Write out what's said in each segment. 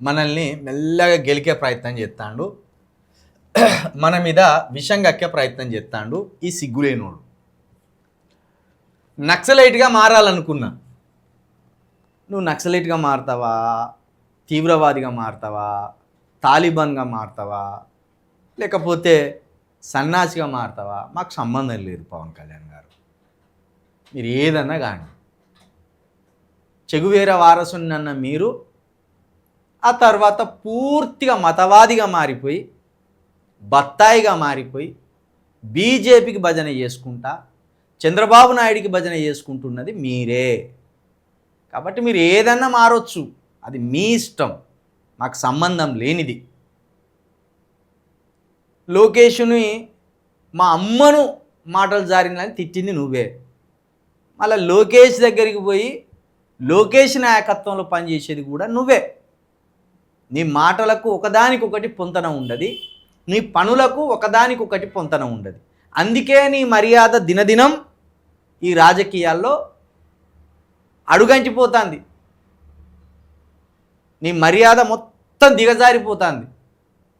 మనల్ని మెల్లగా గెలికే ప్రయత్నం చేస్తాడు, మన మీద విషం కక్కే ప్రయత్నం చేస్తాడు ఈ సిగ్గులేనోడు. నక్సలైట్గా మారాలనుకున్నా, నువ్వు నక్సలైట్గా మారుతావా, తీవ్రవాదిగా మారుతావా, తాలిబాన్గా మారుతావా, లేకపోతే సన్నాసిగా మారుతావా, మాకు సంబంధం లేదు పవన్ కళ్యాణ్ గారు. మీరు ఏదన్నా కానీ చెగువేర వారసుని అన్న మీరు ఆ తర్వాత పూర్తిగా మతవాదిగా మారిపోయి, బత్తాయిగా మారిపోయి, బీజేపీకి భజన చేసుకుంటా, చంద్రబాబు నాయుడికి భజన చేసుకుంటున్నది మీరే. కాబట్టి మీరు ఏదన్నా మారొచ్చు, అది మీ ఇష్టం, మాకు సంబంధం లేనిది. లోకేష్ని మా అమ్మను మాటలు జారినని తిట్టింది నువ్వే. మళ్ళీ లోకేష్ దగ్గరికి పోయి లోకేష్ నాయకత్వంలో పనిచేసేది కూడా నువ్వే. నీ మాటలకు ఒకదానికొకటి పొంతన ఉండదు, నీ పనులకు ఒకదానికొకటి పొంతన ఉండదు. అందుకే నీ మర్యాద దినదినం ఈ రాజకీయాల్లో అడుగంటిపోతుంది, నీ మర్యాద మొత్తం దిగజారిపోతుంది,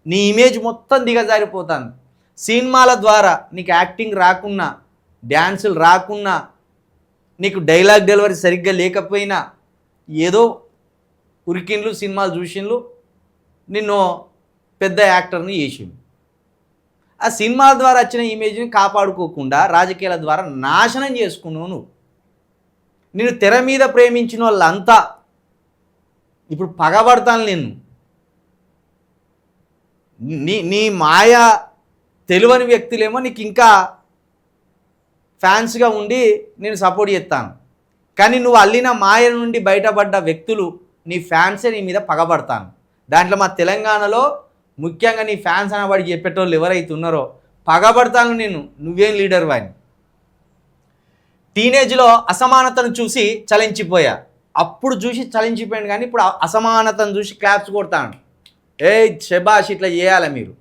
నీ ఇమేజ్ మొత్తం దిగజారిపోతుంది. సినిమాల ద్వారా నీకు యాక్టింగ్ రాకున్నా, డ్యాన్సులు రాకున్నా, నీకు డైలాగ్ డెలివరీ సరిగ్గా లేకపోయినా, ఏదో ఉరికిన్లు సినిమాలు చూసిన్లు, నిన్ను పెద్ద యాక్టర్ని చేసిండు. ఆ సినిమాల ద్వారా వచ్చిన ఇమేజ్ని కాపాడుకోకుండా రాజకీయాల ద్వారా నాశనం చేసుకున్నావు నువ్వు. నేను తెర మీద ప్రేమించిన వాళ్ళంతా ఇప్పుడు పగబడతాను నేను. నీ మాయ తెలియని వ్యక్తులేమో నీకు ఇంకా ఫ్యాన్స్గా ఉండి నేను సపోర్ట్ చేస్తాను, కానీ నువ్వు అల్లిన మాయ నుండి బయటపడ్డ వ్యక్తులు నీ ఫ్యాన్సే నీ మీద పగబడతాను. దాంట్లో మా తెలంగాణలో ముఖ్యంగా నీ ఫ్యాన్స్ అనబడి చెప్పేటోళ్ళు ఎవరైతే ఉన్నారో పగబడతాను నేను. నువ్వేం లీడర్ వాని. టీనేజ్లో అసమానతను చూసి చలించిపోయా, అప్పుడు చూసి చలించిపోయాను, కానీ ఇప్పుడు అసమానతను చూసి క్లాప్స్ కొడతాను. ఏ శబాష్, ఇట్లా చేయాలి మీరు.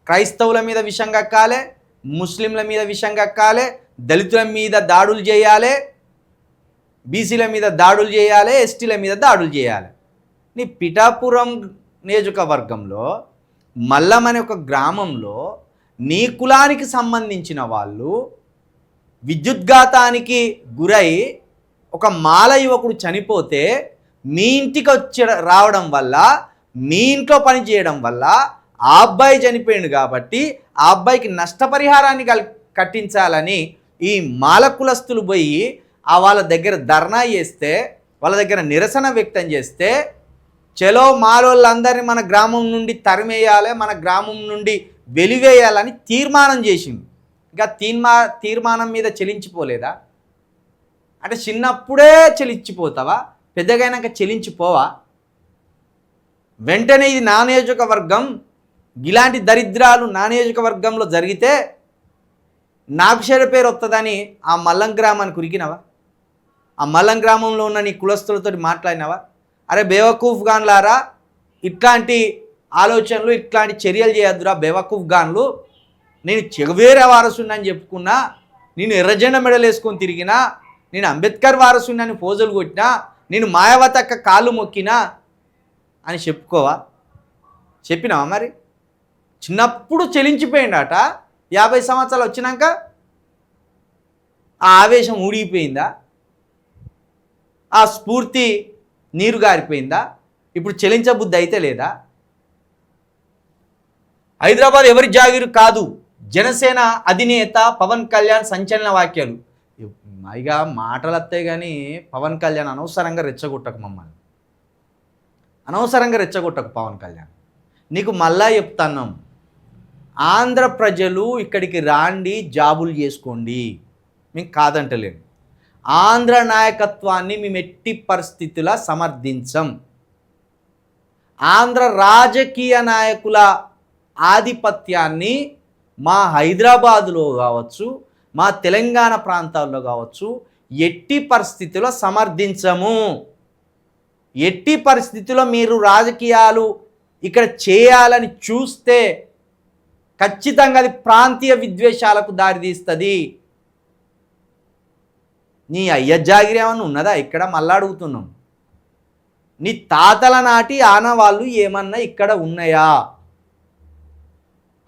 క్రైస్తవుల మీద విషం కక్కాలి, ముస్లింల మీద విషం కక్కాలి, దళితుల మీద దాడులు చేయాలి, బీసీల మీద దాడులు చేయాలి, ఎస్టీల మీద దాడులు చేయాలి. నీ పిఠాపురం నియోజకవర్గంలో మల్లమనే ఒక గ్రామంలో నీ కులానికి సంబంధించిన వాళ్ళు విద్యుద్ఘాతానికి గురై ఒక మాల యువకుడు చనిపోతే మీ ఇంటికి వచ్చి రావడం వల్ల, మీ ఇంట్లో పని చేయడం వల్ల ఆ అబ్బాయి చనిపోయాడు కాబట్టి ఆ అబ్బాయికి నష్టపరిహారాన్ని కట్టించాలని ఈ మాల కులస్తులు పోయి వాళ్ళ దగ్గర ధర్నా చేస్తే, వాళ్ళ దగ్గర నిరసన వ్యక్తం చేస్తే, చలో మాలోళ్ళందరినీ మన గ్రామం నుండి తరిమేయాలి, మన గ్రామం నుండి వెలివేయాలని తీర్మానం చేసింది. ఇంకా తీర్మానం మీద చెలించిపోలేదా? అంటే చిన్నప్పుడే చెలించిపోతావా, పెద్దగైనాక చెలించిపోవా? వెంటనే ఇది నా నియోజకవర్గం, ఇలాంటి దరిద్రాలు నా నియోజకవర్గంలో జరిగితే నాకు చెడు పేరు వస్తుందని ఆ మల్లం గ్రామానికి ఉరికినవా? ఆ మల్లం గ్రామంలో ఉన్న నీ కులస్తులతో మాట్లాడినవా? అరే బేవకూఫ్ గాన్లారా, ఇట్లాంటి ఆలోచనలు, ఇట్లాంటి చర్యలు చేయొద్దురా బేవకూఫ్ గాన్లు. నేను చెగువేరే వారసుని చెప్పుకున్నా, నేను ఎర్రజెండ మెడలు వేసుకొని తిరిగినా, నేను అంబేద్కర్ వారసుని పోజులు కొట్టినా, నేను మాయావతక్క కాళ్ళు మొక్కినా అని చెప్పుకోవా? చెప్పినావా? మరి చిన్నప్పుడు చెలించిపోయిందట, 50 సంవత్సరాలు వచ్చినాక ఆ ఆవేశం ఊడిపోయిందా? ఆ స్ఫూర్తి నీరు గారిపోయిందా? ఇప్పుడు చెలించబుద్ధి అయితే లేదా? హైదరాబాద్ ఎవరి జాగిరు కాదు, జనసేన అధినేత పవన్ కళ్యాణ్ సంచలన వ్యాఖ్యలు. ఇక మాటలు వస్తాయి కానీ పవన్ కళ్యాణ్ అనవసరంగా రెచ్చగొట్టకు, మమ్మల్ని అనవసరంగా రెచ్చగొట్టకు పవన్ కళ్యాణ్. నీకు మళ్ళా చెప్తున్నాం, ఆంధ్ర ప్రజలు ఇక్కడికి రాండి, జాబులు చేసుకోండి, మేము కాదంటలేము. ఆంధ్ర నాయకత్వాన్ని మేము ఎట్టి పరిస్థితుల సమర్థించం. ఆంధ్ర రాజకీయ నాయకుల ఆధిపత్యాన్ని మా హైదరాబాదులో కావచ్చు, మా తెలంగాణ ప్రాంతాల్లో కావచ్చు, ఎట్టి పరిస్థితుల్లో సమర్థించము. ఎట్టి పరిస్థితుల్లో మీరు రాజకీయాలు ఇక్కడ చేయాలని చూస్తే ఖచ్చితంగా అది ప్రాంతీయ విద్వేషాలకు దారితీస్తుంది. నీ అయ్య జాగిరి ఏమన్నా ఉన్నదా ఇక్కడ? మళ్ళా అడుగుతున్నాం. నీ తాతల నాటి ఆనవాళ్ళు ఏమన్నా ఇక్కడ ఉన్నాయా?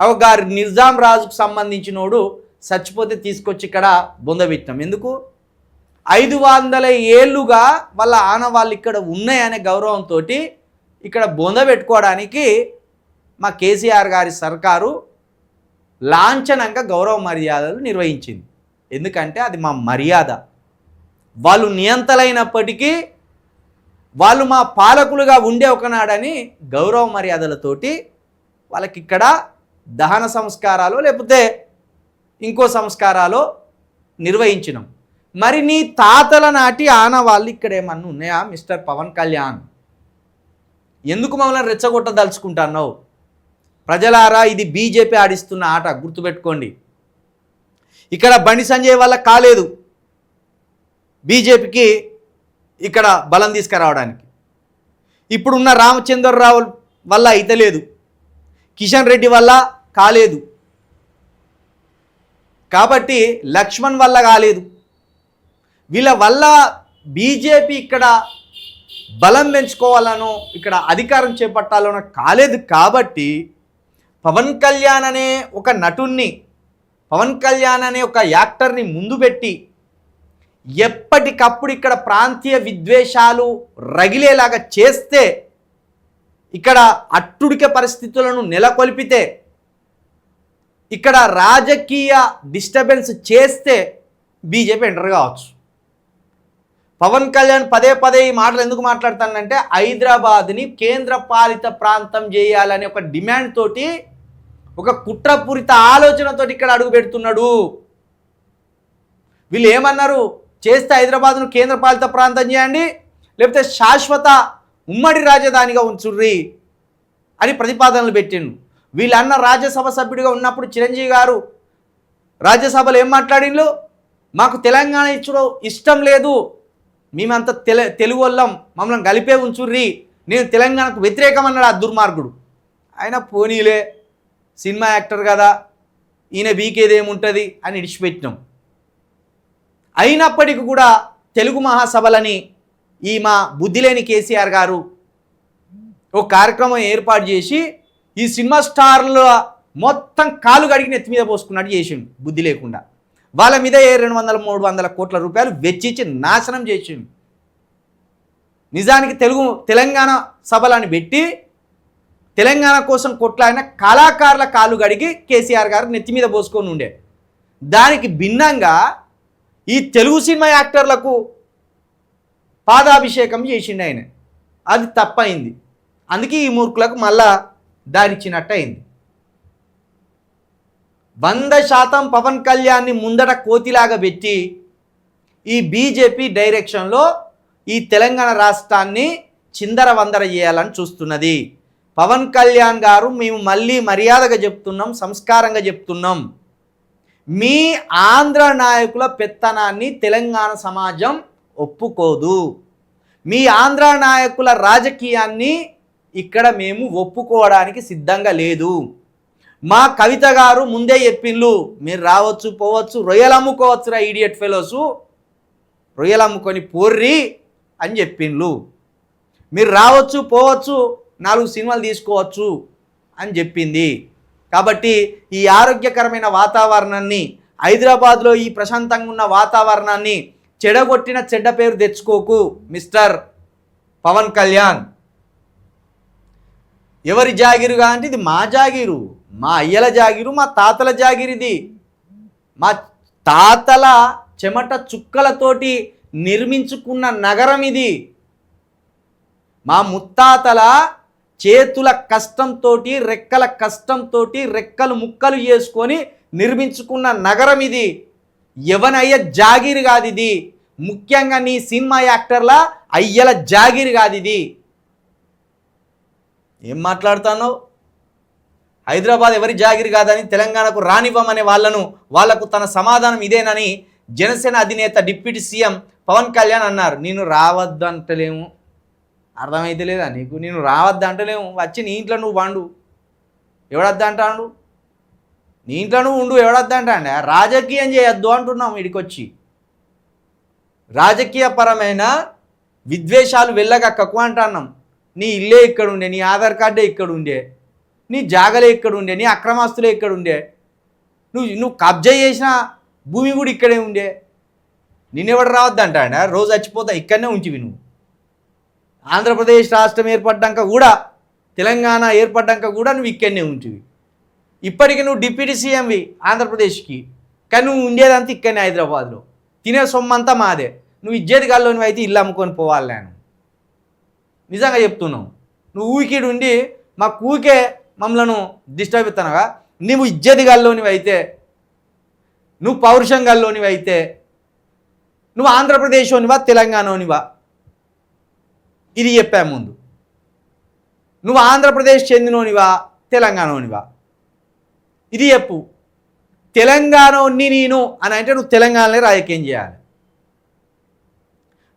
అవ గారి నిజాం రాజుకు సంబంధించినోడు చచ్చిపోతే తీసుకొచ్చి ఇక్కడ బొందబెట్టినాం. ఎందుకు? 500 ఏళ్ళుగా వాళ్ళ ఆనవాళ్ళు ఇక్కడ ఉన్నాయనే గౌరవంతో ఇక్కడ బొందబెట్టుకోవడానికి మా కేసీఆర్ గారి సర్కారు లాంఛనంగా గౌరవ మర్యాదలు నిర్వహించింది. ఎందుకంటే అది మా మర్యాద. వాళ్ళు నియంతలైనప్పటికీ వాళ్ళు మా పాలకులుగా ఉండే ఒకనాడని గౌరవ మర్యాదలతోటి వాళ్ళకి ఇక్కడ దహన సంస్కారాలు లేకపోతే ఇంకో సంస్కారాలు నిర్వహించినాం. మరి నీ తాతల నాటి ఆనవాళ్ళు ఇక్కడ ఏమన్నా ఉన్నాయా మిస్టర్ పవన్ కళ్యాణ్? ఎందుకు మమ్మల్ని రెచ్చగొట్టదలుచుకుంటున్నావు? ప్రజలారా, ఇది బీజేపీ ఆడిస్తున్న ఆట, గుర్తుపెట్టుకోండి. ఇక్కడ బండి సంజయ్ వల్ల కాలేదు బీజేపీకి ఇక్కడ బలం తీసుకురావడానికి. ఇప్పుడున్న రామచంద్రరావు వల్ల అయితే లేదు, కిషన్ రెడ్డి వల్ల కాలేదు, కాబట్టి లక్ష్మణ్ వల్ల కాలేదు. వీళ్ళ వల్ల బీజేపీ ఇక్కడ బలం పెంచుకోవాలనో ఇక్కడ అధికారం చేపట్టాలనో కాలేదు. కాబట్టి పవన్ కళ్యాణ్ అనే ఒక నటుణ్ణి, పవన్ కళ్యాణ్ అనే ఒక యాక్టర్ని ముందు పెట్టి ఎప్పటికప్పుడు ఇక్కడ ప్రాంతీయ విద్వేషాలు రగిలేలాగా చేస్తే, ఇక్కడ అట్టుడిక పరిస్థితులను నెలకొల్పితే, ఇక్కడ రాజకీయ డిస్టర్బెన్స్ చేస్తే బీజేపీ ఎంటర్ కావచ్చు. పవన్ కళ్యాణ్ పదే పదే ఈ మాటలు ఎందుకు మాట్లాడుతానంటే, హైదరాబాద్ని కేంద్ర పాలిత ప్రాంతం చేయాలనే ఒక డిమాండ్ తోటి, ఒక కుట్రపూరిత ఆలోచనతోటి ఇక్కడ అడుగు పెడుతున్నాడు. వీళ్ళు ఏమన్నారు? చేస్తే హైదరాబాద్ను కేంద్ర పాలిత ప్రాంతం చేయండి, లేకపోతే శాశ్వత ఉమ్మడి రాజధానిగా ఉంచుర్రి అని ప్రతిపాదనలు పెట్టిండు. వీళ్ళన్న రాజ్యసభ సభ్యుడిగా ఉన్నప్పుడు చిరంజీవి గారు రాజ్యసభలో ఏం మాట్లాడిండ్రు? మాకు తెలంగాణ ఇచ్చడం ఇష్టం లేదు, మేమంతా తెలుగు వాళ్ళం, మమ్మల్ని కలిపే ఉంచుర్రి, నేను తెలంగాణకు వ్యతిరేకం అన్నాడు ఆ దుర్మార్గుడు. ఆయన పోనీలే, సినిమా యాక్టర్ కదా, ఈయన బీకేదేముంటుంది అని ఇడిచిపెట్టినాం. అయినప్పటికీ కూడా తెలుగు మహాసభలని ఈ మా బుద్ధిలేని కేసీఆర్ గారు ఒక కార్యక్రమం ఏర్పాటు చేసి ఈ సినిమా స్టార్ల మొత్తం కాలు కడిగి నెత్తి మీద పోసుకున్నట్టు చేసిండు, బుద్ధి లేకుండా. వాళ్ళ మీద 200-300 కోట్ల రూపాయలు వెచ్చించి నాశనం చేసిండు. నిజానికి తెలంగాణ సభలని పెట్టి తెలంగాణ కోసం కొట్లాడిన కళాకారుల కాలు గడిగి కేసీఆర్ గారు నెత్తి మీద పోసుకొని ఉండే. దానికి భిన్నంగా ఈ తెలుగు సినిమా యాక్టర్లకు పాదాభిషేకం చేసిండు ఆయన. అది తప్పైంది. అందుకే ఈ మూర్ఖులకు మళ్ళా దారిచ్చినట్టు అయింది. 100% పవన్ కళ్యాణ్ని ముందట కోతిలాగా పెట్టి ఈ బీజేపీ డైరెక్షన్లో ఈ తెలంగాణ రాష్ట్రాన్ని చిందరవందర చేయాలని చూస్తున్నది. పవన్ కళ్యాణ్ గారు, మేము మళ్ళీ మర్యాదగా చెప్తున్నాం, సంస్కారంగా చెప్తున్నాం, మీ ఆంధ్ర నాయకుల పెత్తనాన్ని తెలంగాణ సమాజం ఒప్పుకోదు. మీ ఆంధ్ర నాయకుల రాజకీయాన్ని ఇక్కడ మేము ఒప్పుకోవడానికి సిద్ధంగా లేదు. మా కవిత గారు ముందే చెప్పిండ్రు, మీరు రావచ్చు పోవచ్చు, రొయ్యలు అమ్ముకోవచ్చురా ఈడియట్ ఫెలోసు, రొయ్యలు అమ్ముకొని పోర్రి అని చెప్పిండ్రు. మీరు రావచ్చు పోవచ్చు, 4 సినిమాలు తీసుకోవచ్చు అని చెప్పింది. కాబట్టి ఈ ఆరోగ్యకరమైన వాతావరణాన్ని, హైదరాబాద్లో ఈ ప్రశాంతంగా ఉన్న వాతావరణాన్ని చెడగొట్టిన చెడ్డ పేరు తెచ్చుకోకు మిస్టర్ పవన్ కళ్యాణ్. ఎవరి జాగిరుగా అంటే ఇది మా జాగిరు, మా అయ్యల జాగిరు, మా తాతల జాగిరు. ఇది మా తాతల చెమట చుక్కలతోటి నిర్మించుకున్న నగరం ఇది. మా ముత్తాతల చేతుల కష్టంతో, రెక్కల కష్టంతో, రెక్కలు ముక్కలు చేసుకొని నిర్మించుకున్న నగరం ఇది. ఎవనయ్య జాగిరి కాదు ఇది. ముఖ్యంగా నీ సినిమా యాక్టర్ల అయ్యల జాగిరి కాదు ఇది. ఏం మాట్లాడుతున్నావు? హైదరాబాద్ ఎవరి జాగిరి కాదని తెలంగాణకు రానివ్వమనే వాళ్లకు తన సమాధానం ఇదేనని జనసేన అధినేత డిప్యూటీ సీఎం పవన్ కళ్యాణ్ అన్నారు. నేను రావద్దు అంటలేము, అర్థమైతే లేదా నీకు? నేను రావద్దు అంటలేము, వచ్చి నీ ఇంట్లో నువ్వు వండు, ఎవడద్దు అంటాడు? నీ ఇంట్లో నువ్వు ఉండు, ఎవడద్దు అంటాండి? రాజకీయం చేయొద్దు అంటున్నాం. వీడికొచ్చి రాజకీయపరమైన విద్వేషాలు వెళ్ళగక్కకు అంటున్నాం. నీ ఇల్లే ఇక్కడ ఉండే, నీ ఆధార్ కార్డే ఇక్కడ ఉండే, నీ జాగలే ఇక్కడ ఉండే, నీ అక్రమాస్తులే ఇక్కడ ఉండే, నువ్వు కబ్జా చేసిన భూమి కూడా ఇక్కడే ఉండే. నిన్నెవడు రావద్దంటాడా? రోజు చచ్చిపోతా ఇక్కడనే ఉంచివి నువ్వు. ఆంధ్రప్రదేశ్ రాష్ట్రం ఏర్పడ్డాక కూడా, తెలంగాణ ఏర్పడ్డాక కూడా నువ్వు ఇక్కడనే ఉంచివి. ఇప్పటికీ నువ్వు డిప్యూటీ సీఎంవి ఆంధ్రప్రదేశ్కి, కానీ నువ్వు ఉండేదంతా ఇక్కడనే హైదరాబాద్లో. తినే సొమ్మంతా మాదే. నువ్వు ఇజ్జేది గాల్లోనివి అయితే ఇల్లు అమ్ముకొని పోవాలి. నేను నిజంగా చెప్తున్నావు. నువ్వు ఊకిడు ఉండి మా ఊకే మమ్మలను డిస్టర్బ్ ఇస్తున్నాగా. నువ్వు ఇజ్జేది గాల్లోనివి అయితే, నువ్వు పౌరుషం గాల్లోనివి అయితే, నువ్వు ఆంధ్రప్రదేశ్లోనివా తెలంగాణలోనివా? ఇది చెప్పా ముందు. నువ్వు ఆంధ్రప్రదేశ్ చెందినోనివా తెలంగాణలోనివా? ఇది చెప్పు. తెలంగాణని నేను అని అంటే నువ్వు తెలంగాణలో రాజకీయం చేయాలి.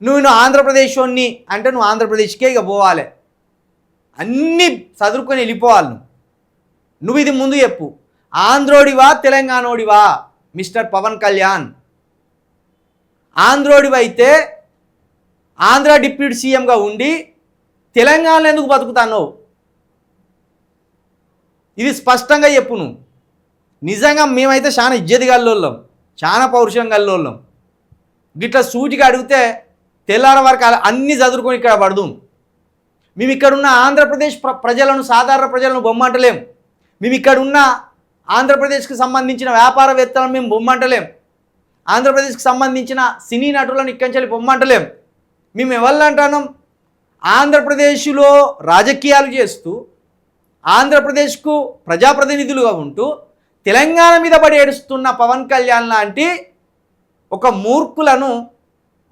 నువ్వు ఆంధ్రప్రదేశ్ని అంటే నువ్వు ఆంధ్రప్రదేశ్కే ఇక పోవాలి. అన్నీ చదువుకొని వెళ్ళిపోవాలి. నువ్వు ఇది ముందు చెప్పు. ఆంధ్రోడివా తెలంగాణోడివా మిస్టర్ పవన్ కళ్యాణ్? ఆంధ్రోడివైతే ఆంధ్ర డిప్యూటీ సీఎంగా ఉండి తెలంగాణలో ఎందుకు బతుకుతాను? ఇది స్పష్టంగా చెప్పు నువ్వు. నిజంగా మేమైతే చాలా ఇజ్జతి గల్లోళ్ళం, చాలా పౌరుషం గల్లోళ్ళం. గిట్లా సూటిగా అడిగితే తెల్లార వరకు అన్నీ చదువుకొని ఇక్కడ పడదు. మేము ఇక్కడున్న ఆంధ్రప్రదేశ్ ప్రజలను, సాధారణ ప్రజలను బొమ్మంటలేం. మేము ఇక్కడున్న ఆంధ్రప్రదేశ్కి సంబంధించిన వ్యాపారవేత్తలను మేము బొమ్మంటలేం. ఆంధ్రప్రదేశ్కి సంబంధించిన సినీ నటులను ఇక్కడి నుంచి బొమ్మంటలేం. మేము ఎవరినంటాం? ఆంధ్రప్రదేశ్లో రాజకీయాలు చేస్తూ, ఆంధ్రప్రదేశ్కు ప్రజాప్రతినిధులుగా ఉంటూ తెలంగాణ మీద పడి ఏడుస్తున్న పవన్ కళ్యాణ్ లాంటి ఒక మూర్ఖులను,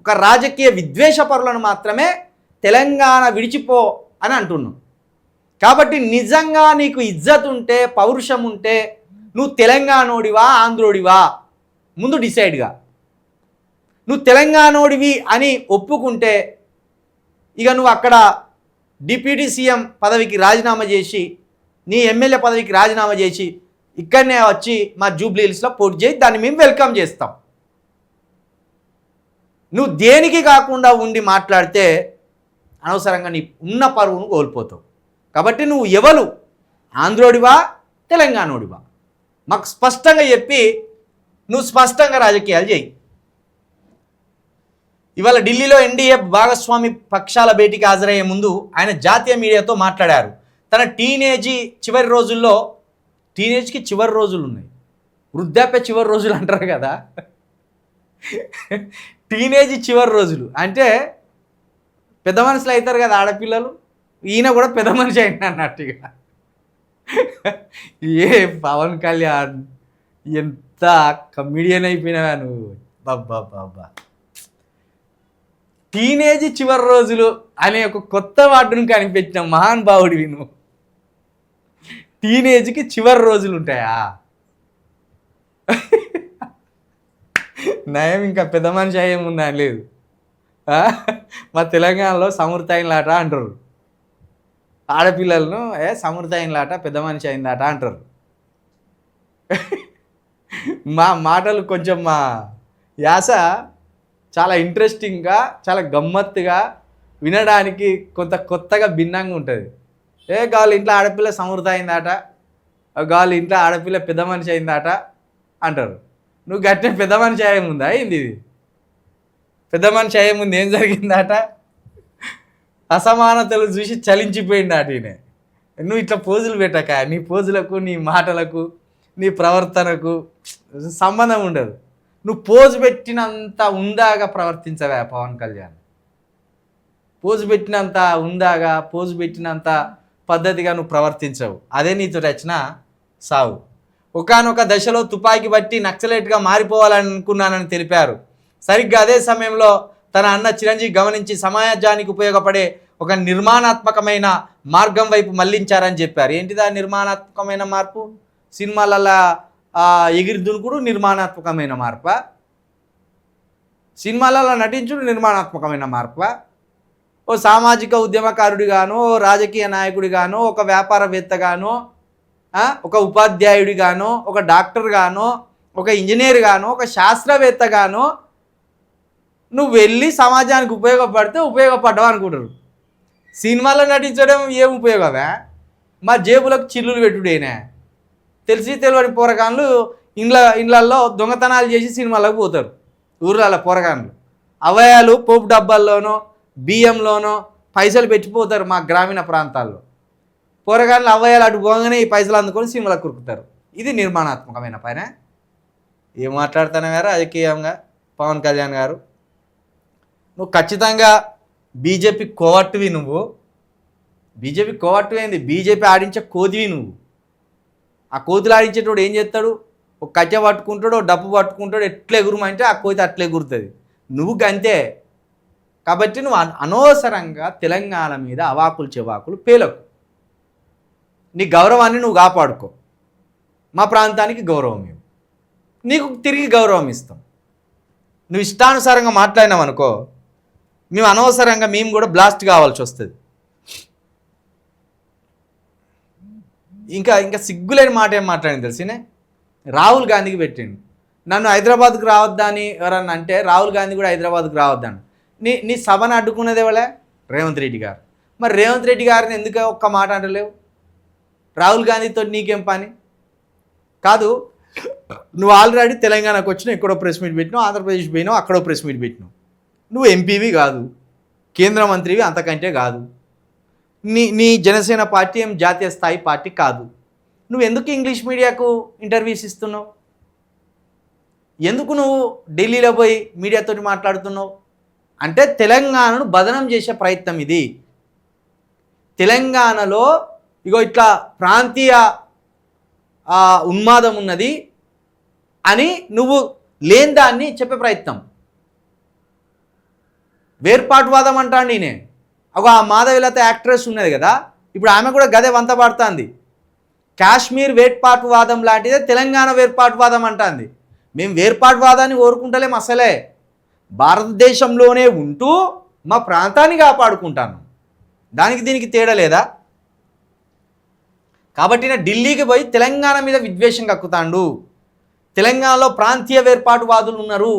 ఒక రాజకీయ విద్వేషపరులను మాత్రమే తెలంగాణ విడిచిపో అని అంటున్నాం. కాబట్టి నిజంగా నీకు ఇజ్జత్ ఉంటే, పౌరుషం ఉంటే నువ్వు తెలంగాణోడివా ఆంధ్రోడివా ముందు డిసైడ్గా. నువ్వు తెలంగాణోడివి అని ఒప్పుకుంటే ఇక నువ్వు అక్కడ డిప్యూటీ సీఎం పదవికి రాజీనామా చేసి, నీ ఎమ్మెల్యే పదవికి రాజీనామా చేసి ఇక్కడనే వచ్చి మా జూబ్లీ హిల్స్లో పోటీ చేయి. దాన్ని మేము వెల్కమ్ చేస్తాం. నువ్వు దేనికి కాకుండా ఉండి మాట్లాడితే అనవసరంగా నీ ఉన్న పరువును కోల్పోతావు. కాబట్టి నువ్వు ఎవరు? ఆంధ్రోడివా తెలంగాణోడివా? మాకు స్పష్టంగా చెప్పి నువ్వు స్పష్టంగా రాజకీయాలు చేయి. ఇవాళ ఢిల్లీలో ఎన్డీఏ భాగస్వామి పక్షాల భేటీకి హాజరయ్యే ముందు ఆయన జాతీయ మీడియాతో మాట్లాడారు. తన టీనేజ్కి చివరి రోజులు ఉన్నాయి. వృద్ధాప్య చివరి రోజులు అంటారు కదా, టీనేజ్ చివరి రోజులు అంటే పెద్ద మనుషులు అవుతారు కదా ఆడపిల్లలు. ఈయన కూడా పెద్ద మనిషి అయినా అన్నట్టుగా. ఏ పవన్ కళ్యాణ్ ఎంత కమిడియన్ అయిపోయినావా నువ్వు! బాబా, టీనేజ్ చివరి రోజులు అనే ఒక కొత్త వార్డును కనిపెట్టిన మహానుభావుడివి నువ్వు. టీనేజ్కి చివరి రోజులు ఉంటాయా? నయం ఇంకా పెద్ద మనిషి అయ్యేముందా లేదు. మా తెలంగాణలో సమృతాయిలాట అంటారు ఆడపిల్లలను. సమృతాయిలాట పెద్ద మనిషి అయిందాట అంటారు. మా మాటలు కొంచెం, మా యాస చాలా ఇంట్రెస్టింగ్గా, చాలా గమ్మత్తుగా, వినడానికి కొంత కొత్తగా భిన్నంగా ఉంటుంది. గాలి ఇంట్లో ఆడపిల్ల సమృద్ధ అయిందాట, గాలి ఇంట్లో ఆడపిల్ల పెద్ద మనిషి అయిందాట అంటారు. నువ్వు గట్టిన పెద్ద మనిషి అయ్యేముందా అయింది? ఇది పెద్ద మనిషి అయ్యేముందు ఏం జరిగిందాట? అసమానతలు చూసి చలించిపోయిందాట ఈయన. నువ్వు ఇట్లా పోజులు పెట్టక, నీ పోజులకు, నీ మాటలకు, నీ ప్రవర్తనకు సంబంధం ఉండదు. నువ్వు పోజు పెట్టినంత ఉందాగా ప్రవర్తించవా పవన్ కళ్యాణ్? పోజు పెట్టినంత ఉందాగా, పోజు పెట్టినంత పద్ధతిగా నువ్వు ప్రవర్తించవు. అదే నీతో వచ్చిన సావు. ఒకానొక దశలో తుపాకీ బట్టి నక్సలైట్గా మారిపోవాలనుకున్నానని తెలిపారు. సరిగ్గా అదే సమయంలో తన అన్న చిరంజీవి గమనించి సమాజానికి ఉపయోగపడే ఒక నిర్మాణాత్మకమైన మార్గం వైపు మళ్లించారని చెప్పారు. ఏంటిదా నిర్మాణాత్మకమైన మార్పు? సినిమాలలో ఎగిరి దునుకుడు నిర్మాణాత్మకమైన మార్పా? సినిమాలలో నటించుడు నిర్మాణాత్మకమైన మార్పా? ఓ సామాజిక ఉద్యమకారుడిగానో, రాజకీయ నాయకుడిగానో, ఒక వ్యాపారవేత్తగానో, ఒక ఉపాధ్యాయుడిగానో, ఒక డాక్టర్ గానో, ఒక ఇంజనీర్ గానో, ఒక శాస్త్రవేత్త గానో నువ్వు వెళ్ళి సమాజానికి ఉపయోగపడితే ఉపయోగపడ్డావు అనుకుంటారు. సినిమాలో నటించడం ఏం ఉపయోగమే? మా జేబులకు చిల్లులు పెట్టుడేనా? తెలిసి తెలియని పోరగాన్లు ఇండ్లల్లో దొంగతనాలు చేసి సినిమాలకు పోతారు. ఊర్లలో పోరగాన్లు అవయాలు పోపు డబ్బాల్లోనో బియ్యంలోనో పైసలు పెట్టిపోతారు. మా గ్రామీణ ప్రాంతాల్లో పోరగాన్లు అవయాలు అటు పోగానే ఈ పైసలు అందుకొని సినిమాలకు కురుకుతారు. ఇది నిర్మాణాత్మకమైన పైన. ఏం మాట్లాడుతున్నావారు రాజకీయంగా పవన్ కళ్యాణ్ గారు? నువ్వు ఖచ్చితంగా బీజేపీ కోవట్టువి. నువ్వు బీజేపీ కోవట్టువి అయింది. బీజేపీ ఆడించే కోదివి నువ్వు. ఆ కోతులు ఆడించేటోడు ఏం చేస్తాడు? ఒక కట్టె పట్టుకుంటాడు, ఒక డప్పు పట్టుకుంటాడు, ఎట్లా ఎగురమంటే ఆ కోతి అట్లా ఎగురుతుంది. నువ్వు గంతే. కాబట్టి నువ్వు అనవసరంగా తెలంగాణ మీద అవాకులు చెవాకులు పేలకు. నీ గౌరవాన్ని నువ్వు కాపాడుకో. మా ప్రాంతానికి గౌరవం ఇవ్వు, నీకు తిరిగి గౌరవం ఇస్తాం. నువ్వు ఇష్టానుసారంగా మాట్లాడినావు అనుకో, మేము అనవసరంగా మేము కూడా బ్లాస్ట్ కావాల్సి వస్తుంది. ఇంకా సిగ్గులేని మాట ఏం మాట్లాడింది తెలిసినే? రాహుల్ గాంధీకి పెట్టిండు. నన్ను హైదరాబాద్కు రావద్దా అని ఎవరన్నా అంటే రాహుల్ గాంధీ కూడా హైదరాబాద్కు రావద్దాను. నీ సభను అడ్డుకున్నది ఎవలే? రేవంత్ రెడ్డి గారు. మరి రేవంత్ రెడ్డి గారిని ఎందుకు ఒక్క మాట అంటలేవు? రాహుల్ గాంధీతో నీకేం పని? కాదు, నువ్వు ఆల్రెడీ తెలంగాణకు వచ్చినావు, ఎక్కడో ప్రెస్ మీట్ పెట్టినావు, ఆంధ్రప్రదేశ్ పోయినావు, అక్కడో ప్రెస్ మీట్ పెట్టినావు. నువ్వు ఎంపీవి కాదు, కేంద్ర మంత్రివి అంతకంటే కాదు. నీ జనసేన పార్టీ ఏం జాతీయ స్థాయి పార్టీ కాదు. నువ్వు ఎందుకు ఇంగ్లీష్ మీడియాకు ఇంటర్వ్యూస్ ఇస్తున్నావు? ఎందుకు నువ్వు ఢిల్లీలో పోయి మీడియాతో మాట్లాడుతున్నావు? అంటే తెలంగాణను బదనం చేసే ప్రయత్నం ఇది. తెలంగాణలో ఇగో ఇట్లా ప్రాంతీయ ఉన్మాదం ఉన్నది అని నువ్వు లేని దాన్ని చెప్పే ప్రయత్నం. వేర్పాటువాదం అంటాను నేనే. ఒక ఆ మాధవిలత యాక్ట్రెస్ ఉన్నది కదా, ఇప్పుడు ఆమె కూడా గదే వంత పడుతుంది. కాశ్మీర్ వేర్పాటువాదం లాంటిదే తెలంగాణ వేర్పాటువాదం అంటుంది. మేము వేర్పాటువాదాన్ని కోరుకుంటలేం అసలే. భారతదేశంలోనే ఉంటూ మా ప్రాంతాన్ని కాపాడుకుంటాను. దానికి దీనికి తేడా లేదా? కాబట్టి నేను ఢిల్లీకి పోయి తెలంగాణ మీద విద్వేషం కక్కుతాండు, తెలంగాణలో ప్రాంతీయ వేర్పాటువాదులు ఉన్నారు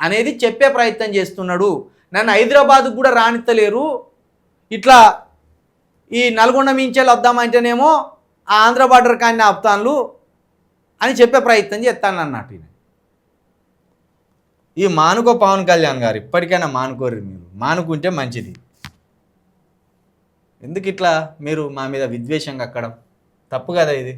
అనేది చెప్పే ప్రయత్నం చేస్తున్నాడు. నన్ను హైదరాబాద్కు కూడా రానిత్తలేరు, ఇట్లా ఈ నల్గొండ మించేలు వద్దామంటేనేమో ఆ ఆంధ్ర బార్డర్ కానీ ఆపుతాన్లు అని చెప్పే ప్రయత్నం చేస్తాను అన్నట్టు. ఈ మానుకో పవన్ కళ్యాణ్ గారు, ఇప్పటికైనా మానుకోరు. మీరు మానుకుంటే మంచిది. ఎందుకు ఇట్లా మీరు మా మీద విద్వేషం కక్కడం? తప్పు కదా ఇది.